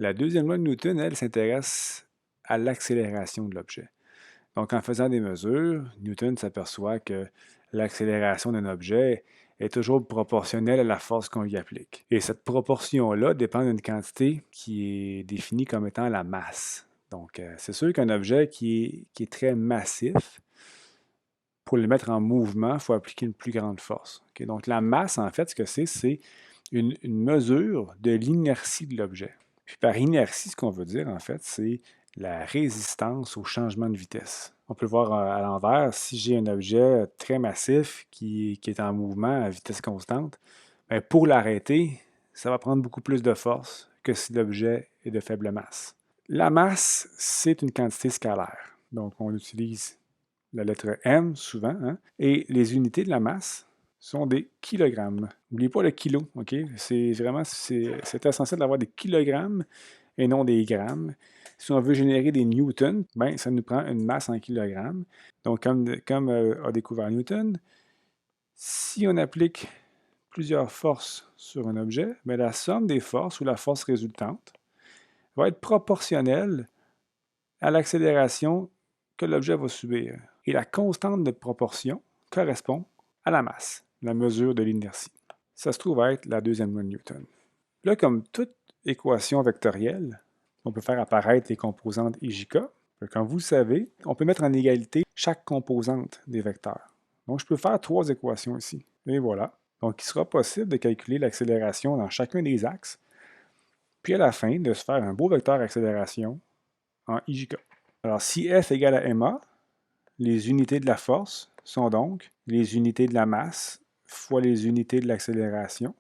La deuxième loi de Newton, elle, s'intéresse à l'accélération de l'objet. Donc, en faisant des mesures, Newton s'aperçoit que l'accélération d'un objet est toujours proportionnelle à la force qu'on lui applique. Et cette proportion-là dépend d'une quantité qui est définie comme étant la masse. Donc, c'est sûr qu'un objet qui est très massif, pour le mettre en mouvement, il faut appliquer une plus grande force. Okay? Donc, la masse, en fait, ce que c'est une mesure de l'inertie de l'objet. Puis par inertie, ce qu'on veut dire, en fait, c'est la résistance au changement de vitesse. On peut le voir à l'envers. Si j'ai un objet très massif qui est en mouvement à vitesse constante, bien, pour l'arrêter, ça va prendre beaucoup plus de force que si l'objet est de faible masse. La masse, c'est une quantité scalaire. Donc, on utilise la lettre M souvent, hein? Et les unités de la masse sont des kilogrammes. N'oubliez pas le kilo, OK? C'est essentiel d'avoir des kilogrammes et non des grammes. Si on veut générer des newtons, ben, ça nous prend une masse en kilogrammes. Donc, comme a découvert Newton, si on applique plusieurs forces sur un objet, ben, la somme des forces ou la force résultante va être proportionnelle à l'accélération que l'objet va subir. Et la constante de proportion correspond à la masse, la mesure de l'inertie. Ça se trouve être la deuxième loi de Newton. Là, comme toute équation vectorielle, on peut faire apparaître les composantes IJK. Comme vous le savez, on peut mettre en égalité chaque composante des vecteurs. Donc, je peux faire trois équations ici. Et voilà. Donc, il sera possible de calculer l'accélération dans chacun des axes, puis à la fin, de se faire un beau vecteur accélération en IJK. Alors, si F égale à ma, les unités de la force sont donc les unités de la masse fois les unités de l'accélération.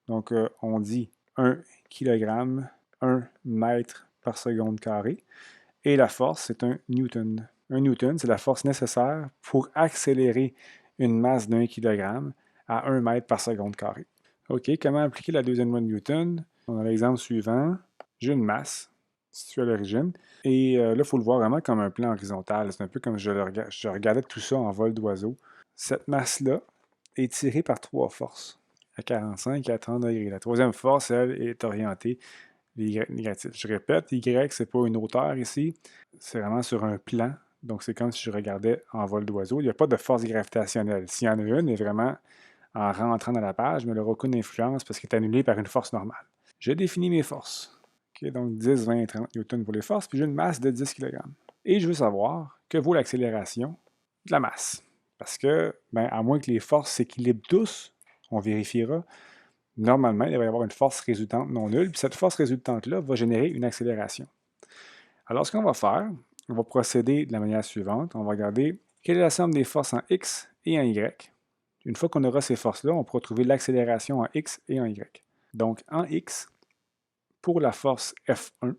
Donc, on dit 1 kg, 1 mètre par seconde carré. Et la force, c'est un newton. Un newton, c'est la force nécessaire pour accélérer une masse d'1 kg à 1 mètre par seconde carré. OK, comment appliquer la deuxième loi de Newton? On a l'exemple suivant. J'ai une masse située à l'origine. Et là, il faut le voir vraiment comme un plan horizontal. C'est un peu comme je regardais tout ça en vol d'oiseau. Cette masse-là est tirée par trois forces à 45 et à 30 degrés. La troisième force, elle, est orientée négative. Je répète, Y, c'est pas une hauteur ici. C'est vraiment sur un plan. Donc, c'est comme si je regardais en vol d'oiseau. Il n'y a pas de force gravitationnelle. S'il y en a une, elle est vraiment en rentrant dans la page, mais elle n'aura aucune influence parce qu'elle est annulée par une force normale. Je définis mes forces. Okay, donc 10, 20, 30 newtons pour les forces, puis j'ai une masse de 10 kg. Et je veux savoir que vaut l'accélération de la masse. Parce que, ben, à moins que les forces s'équilibrent tous, on vérifiera, normalement, il va y avoir une force résultante non nulle, puis cette force résultante-là va générer une accélération. Alors, ce qu'on va faire, on va procéder de la manière suivante. On va regarder quelle est la somme des forces en X et en Y. Une fois qu'on aura ces forces-là, on pourra trouver l'accélération en X et en Y. Donc, en X, pour la force F1,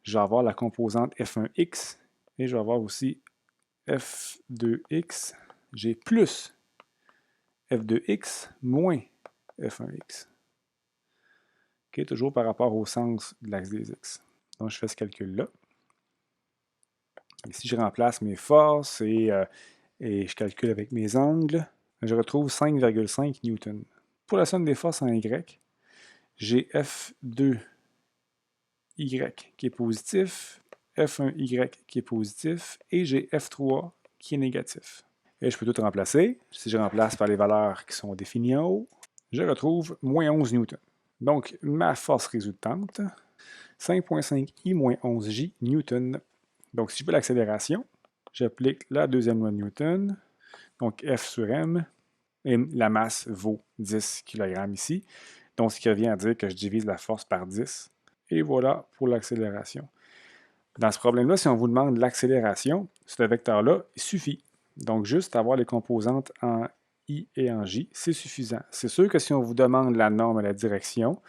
je vais avoir la composante F1x et je vais avoir aussi F2x. J'ai plus F2x moins F1x. Okay, toujours par rapport au sens de l'axe des x. Donc, je fais ce calcul-là. Ici, je remplace mes forces et je calcule avec mes angles. Je retrouve 5,5 newtons. Pour la somme des forces en Y, j'ai F2y qui est positif, F1y qui est positif, et j'ai F3 qui est négatif. Et je peux tout remplacer. Si je remplace par les valeurs qui sont définies en haut, je retrouve moins 11 newtons. Donc, ma force résultante, 5,5i moins 11j newton. Donc, si je veux l'accélération, j'applique la deuxième loi de Newton, donc F sur m, et la masse vaut 10 kg ici. Donc, ce qui revient à dire que je divise la force par 10. Et voilà pour l'accélération. Dans ce problème-là, si on vous demande l'accélération, ce vecteur-là, il suffit. Donc, juste avoir les composantes en I et en J, c'est suffisant. C'est sûr que si on vous demande la norme et la direction,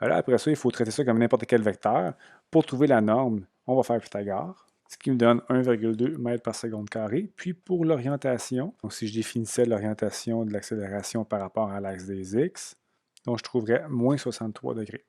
là, après ça, il faut traiter ça comme n'importe quel vecteur. Pour trouver la norme, on va faire Pythagore, ce qui me donne 1,2 mètres par seconde carré. Puis pour l'orientation, donc si je définissais l'orientation de l'accélération par rapport à l'axe des x, donc je trouverais moins 63 degrés.